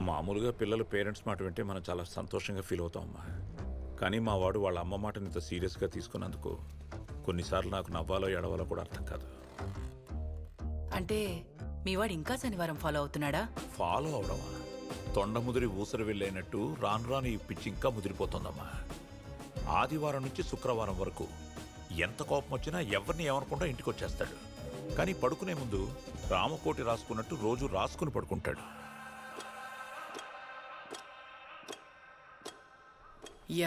మామూలుగా పిల్లలు పేరెంట్స్ మాట వింటే మనం చాలా సంతోషంగా ఫీల్ అవుతాం అమ్మా. కానీ మా వాడు వాళ్ళ అమ్మ మాటని ఇంత సీరియస్గా తీసుకున్నందుకు కొన్నిసార్లు నాకు నవ్వాలో ఏడవాలో కూడా అర్థం కాదు. అంటే మీ వాడు ఇంకా శనివారం ఫాలో అవుతున్నాడా? ఫాలో అవడమా? తొండ ముదిరి ఊసరి వెళ్ళైనట్టు రాను రాను ఈ పిచ్చి ఇంకా ముదిరిపోతుందమ్మా. ఆదివారం నుంచి శుక్రవారం వరకు ఎంత కోపం వచ్చినా ఎవరిని ఏమనుకుంటా ఇంటికి వచ్చేస్తాడు. కానీ పడుకునే ముందు రామకోటి రాసుకున్నట్టు రోజు రాసుకుని పడుకుంటాడు.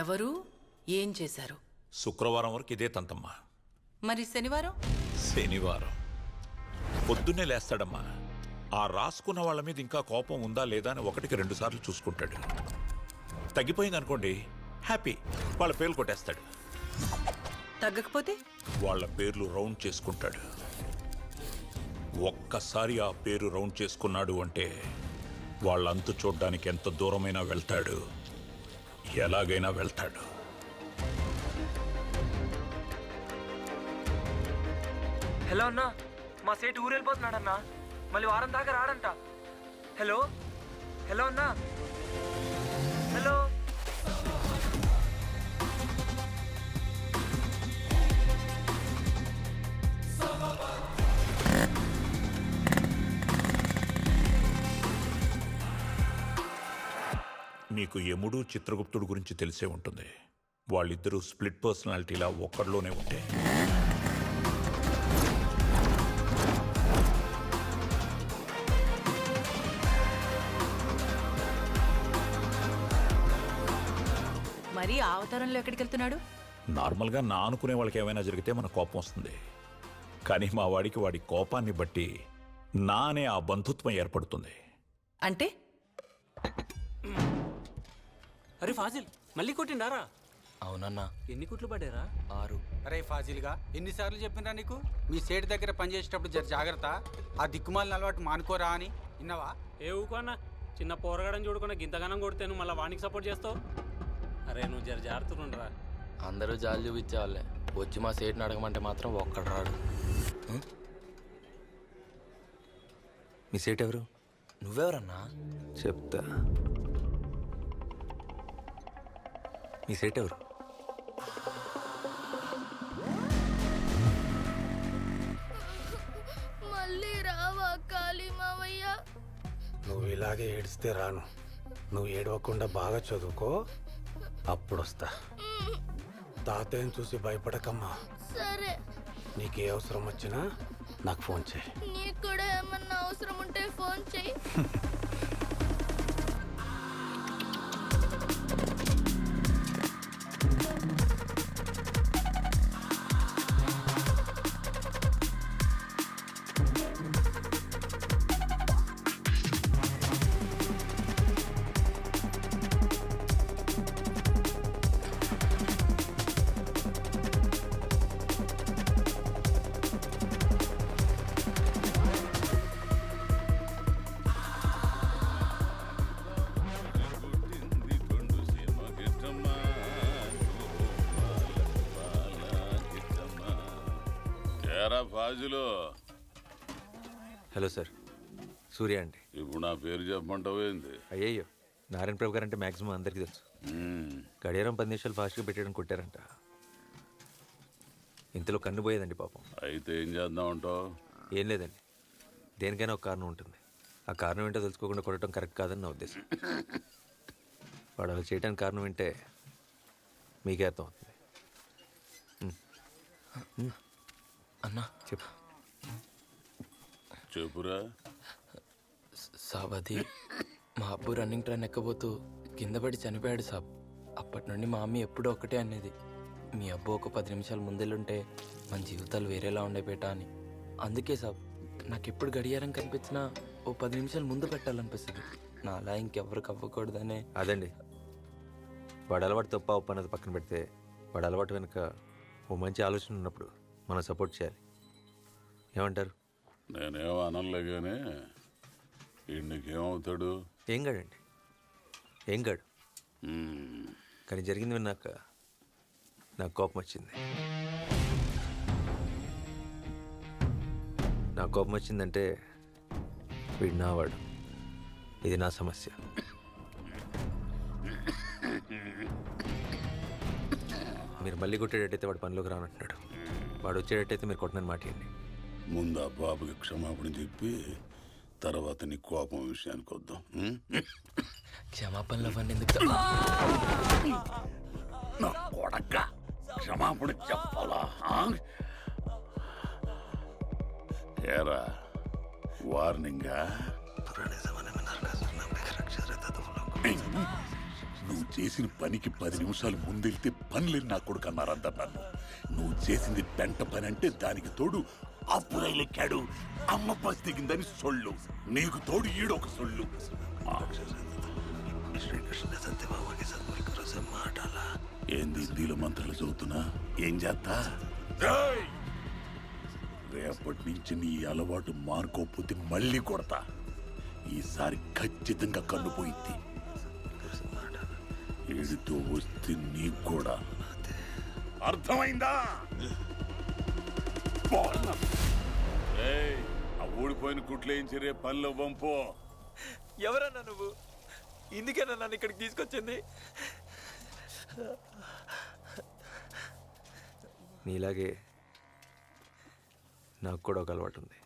ఎవరు ఏం చేశారు? శుక్రవారం వరకు ఇదే తంతమ్మా. మరి శనివారం? శనివారం పొద్దున్నే లేస్తాడమ్మా. ఆ రాసుకున్న వాళ్ళ మీద ఇంకా కోపం ఉందా లేదా అని 1-2 సార్లు చూసుకుంటాడు. తగ్గిపోయిందనుకోండి హ్యాపీ, వాళ్ళ పేర్లు కొట్టేస్తాడు. తగ్గకపోతే వాళ్ళ పేర్లు రౌండ్ చేసుకుంటాడు. ఒక్కసారి ఆ పేరు రౌండ్ చేసుకున్నాడు అంటే వాళ్ళంతు చూడ్డానికి ఎంత దూరమైనా వెళ్తాడు, ఎలాగైనా వెళ్తాడు. హలో అన్నా, మా సేటు ఊరు వెళ్ళిపోతున్నాడన్నా, మళ్ళీ వారం దాకా రాడంట. హలో హలో అన్నా, హలో. మీకు యముడు చిత్రగుప్తుడు గురించి తెలిసే ఉంటుంది. వాళ్ళిద్దరూ స్ప్లిట్ పర్సనాలిటీలా ఒక్కడిలోనే ఉంటే మరి ఆ అవతారంలో ఎక్కడికి వెళ్తున్నాడు? నార్మల్గా నా అనుకునే వాళ్ళకి ఏమైనా జరిగితే మన కోపం వస్తుంది. కానీ మా వాడికి వాడి కోపాన్ని బట్టి నా అనే ఆ బంధుత్వం ఏర్పడుతుంది. అంటే అరే ఫాజిల్ మళ్ళీ కొట్టిండారా? అవునన్నా. ఎన్ని కుట్లు పడ్డారా? 6. అరే ఫాజిల్గా ఎన్నిసార్లు చెప్పినరా నీకు, మీ సేటు దగ్గర పనిచేసేటప్పుడు జర జాగ్రత్త, ఆ దిక్కుమాలిన అలవాటు మానుకోరా అని. విన్నావా? ఏ ఊకో అన్న, చిన్న పోరగాడని చూడకుండా గింతగానం కొడితే నువ్వు మళ్ళీ వానికి సపోర్ట్ చేస్తావు. అరే నువ్వు జర జాగ్రత్తగా. అందరూ జాలి చూపించేవాళ్ళే, వచ్చి మా సేటుని అడగమంటే మాత్రం ఒక్కడు రాడు. మీ సేట్ ఎవరు? నువ్వెవరన్నా? చెప్తా. మీ సేట్ ఎవరు? మళ్ళీ రావా కాళీ మావయ్య? నువ్వు ఇలాగే ఏడిస్తే రాను. నువ్వు ఏడవకుండా బాగా చదువుకో, అప్పుడొస్తా. తాతయ్యని చూసి భయపడకమ్మా. సరే. నీకే అవసరం వచ్చినా నాకు ఫోన్ చేయి. నీకు కూడా ఏమన్నా అవసరం ఉంటే ఫోన్ చేయి. హలో సార్, సూర్య అండి. ఇప్పుడు నా పేరు చెప్పమంటావు ఏంది? అయ్యయ్యో, నారాయణ ప్రభు గారు అంటే మ్యాక్సిమం అందరికీ తెలుసు. గడియారం 10 నిమిషాలు ఫాస్ట్గా పెట్టడం కొట్టారంట. ఇంతలో కన్ను పోయేదండి పాపం. అయితే ఏం చేద్దాం అంటావు? ఏం లేదండి, దేనికైనా ఒక కారణం ఉంటుంది. ఆ కారణం ఏంటో తెలుసుకోకుండా కొట్టడం కరెక్ట్ కాదని నా ఉద్దేశం. వాడు అలా చేయడానికి కారణం ఏంటే మీకే అర్థం అవుతుంది. అన్నా చెప్పు. చెప్పురా. సాబ్, అది మా అబ్బు రన్నింగ్ ట్రైన్ ఎక్కబోతూ కింద పడి చనిపోయాడు సాబ్. అప్పటి నుండి మా అమ్మ ఎప్పుడూ ఒకటే అనేది, మీ అబ్బు ఒక 10 నిమిషాలు ముందెళ్ళుంటే మన జీవితాలు వేరేలా ఉండేపేట అని. అందుకే సాబ్, నాకు ఎప్పుడు గడియారం కనిపించినా ఓ 10 నిమిషాలు ముందు పెట్టాలనిపిస్తుంది. నా అలా ఇంకెవ్వరికి అవ్వకూడదనే. అదండి, వాడు అలవాటు తప్ప ఉప్పు అన్నది పక్కన పెడితే, వాడు అలవాటు వెనుక ఓ మంచి ఆలోచన ఉన్నప్పుడు మనం సపోర్ట్ చేయాలి. ఏమంటారు? నేనేమో అనలే కానీ నీకేమవుతాడు? ఏం గాడండి, ఏం గాడు. కానీ జరిగింది విన్నాక నాకు కోపం వచ్చింది. నాకు కోపం వచ్చిందంటే వీడు నావాడు, ఇది నా సమస్య. మీరు మళ్ళీ కొట్టేటట్టయితే వాడు పనిలోకి రానంటున్నాడు. వాడు వచ్చేటట్టయితే మీరు కొట్టనని మాట్లాడండి. ముందు ఆ బాబుకి క్షమాపణ చెప్పి తర్వాత నీ కోపం విషయానికి వద్దాం. క్షమాపణలు అవన్నీ ఎందుకు? నా కొడక క్షమాపణ చెప్పాలా? ఏరా వార్నింగా? నువ్వు చేసిన పనికి 10 నిమిషాలు ముందెళ్తే పనులేని నా కొడుకు అన్నారంట నన్ను. నువ్వు చేసింది పెంట పని అంటే దానికి తోడు అప్పుడైలెక్కాడు, అమ్మ పసి తెగిందని సొళ్ళు, నీకు తోడు ఈడొక సొళ్ళు. ఏంది హిందీలో మంత్రాలు చదువుతున్నా? ఏం చేస్తా? రేపటి నుంచి నీ అలవాటు మానుకోకపోతే మళ్ళీ కొడతా. ఈసారి ఖచ్చితంగా కన్నుపోయింది. ఏడితో వస్తే నీకు కూడా అర్థమైందా? ఆ ఊడిపోయిన కుట్లేయించి రే పనిలో పంపో. ఎవరన్నా నువ్వు? ఇందుకేనా నన్ను ఇక్కడికి తీసుకొచ్చింది? నీలాగే నాకు కూడా ఒక అలవాటు ఉంది.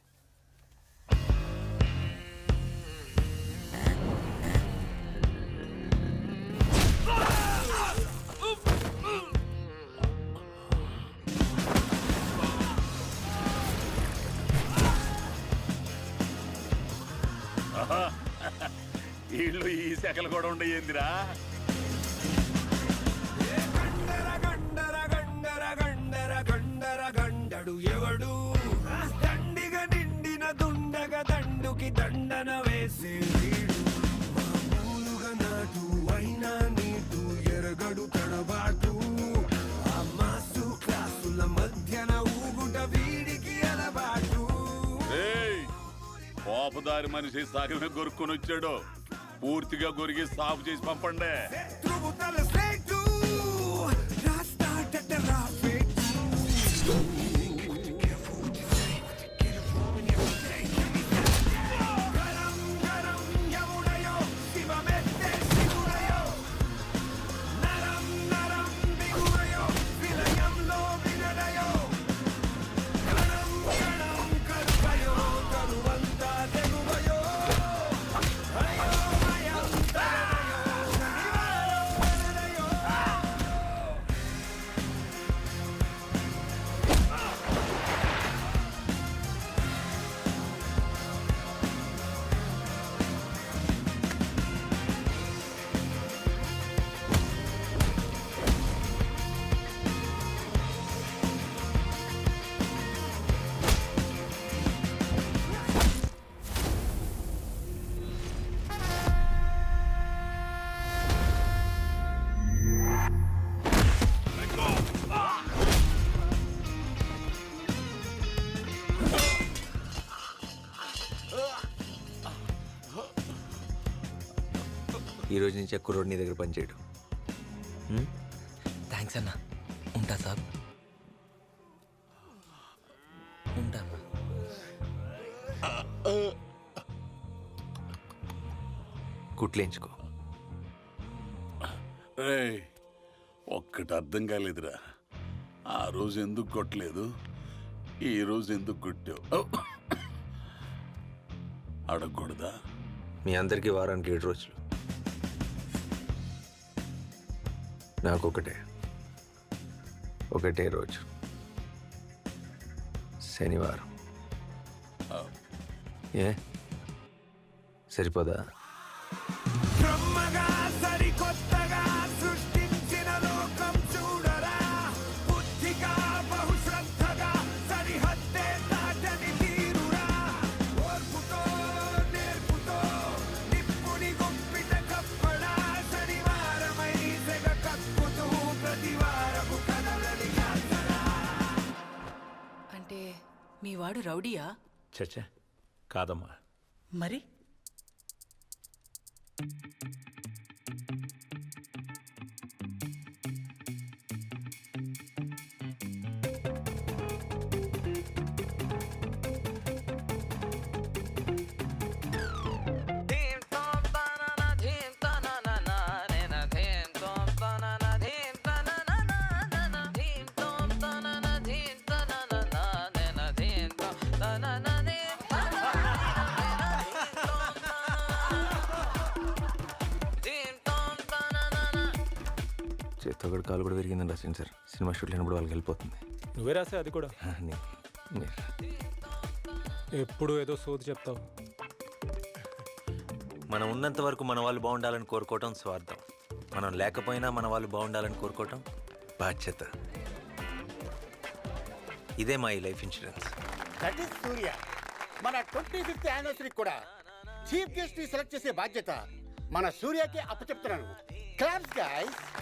వీళ్ళు ఈ శాఖలు కూడా ఉండేందిరా? గండడు ఎవడు దండిగా నిండిన దుండగ దండుకి దండన వేసే మామూలుగా నాటు అయినా నీటు ఎరగడు తడబాటు ఆ మాసు క్లాసుల మధ్యన ఊగుట వీడికి అలవాటు. పోపదారి మనిషి సాగిన గొరుక్కుని వచ్చాడు. పూర్తిగా గొరిగి సాగు చేసి పంపండి. ఈ రోజు నుంచి కుర్రోడు నీ దగ్గర పనిచేయడు. థ్యాంక్స్ అన్న. ఉంటా సార్. ఉంటా అన్న. కుట్లేయించుకో. ఒక్కటి అర్థం కాలేదురా. ఆ రోజు ఎందుకు కొట్టలేదు, ఈ రోజు ఎందుకు కొట్టావు అడగకూడదా? మీ అందరికీ వారానికి 7 రోజులు, నాకు ఒకటే రోజు శనివారం. ఏ సరిపోదా? బ్రహ్మగా సరికొత్తగా సృష్టించిన లోకం చూడరా, బుద్ధిగా బహుశ్రద్ధగా సరిహద్దే దాటని తీరురా, ఓర్పుతో నేర్పుతో నిప్పుని గుప్పిట కప్పడా, శనివారమై సెగ కప్పుతూ ప్రతివారము కదలని యాత్రా. అంటే మీ వాడు రౌడీయా? చచ్చా కాదమ్మా. మరి ఒకటి కాలు కూడా విరిగిందని రాసింది సార్. సినిమా షూట్ లేనప్పుడు వాళ్ళకి వెళ్ళిపోతుంది. నువ్వే రాసే అది కూడా. ఎప్పుడు ఏదో సోది చెప్తావు. మనం ఉన్నంత వరకు మన వాళ్ళు బాగుండాలని కోరుకోవటం స్వార్థం. మనం లేకపోయినా మన వాళ్ళు బాగుండాలని కోరుకోవటం బాధ్యత. ఇదే మా ఈ లైఫ్ ఇన్సూరెన్స్. దట్ ఈస్ సూర్య. మన 25th యానివర్సరీ కూడా చీఫ్ గెస్ట్ ని సెలెక్ట్ చేసే బాధ్యత మన సూర్యకి అప్పచెప్తున్నాను. Claps guys.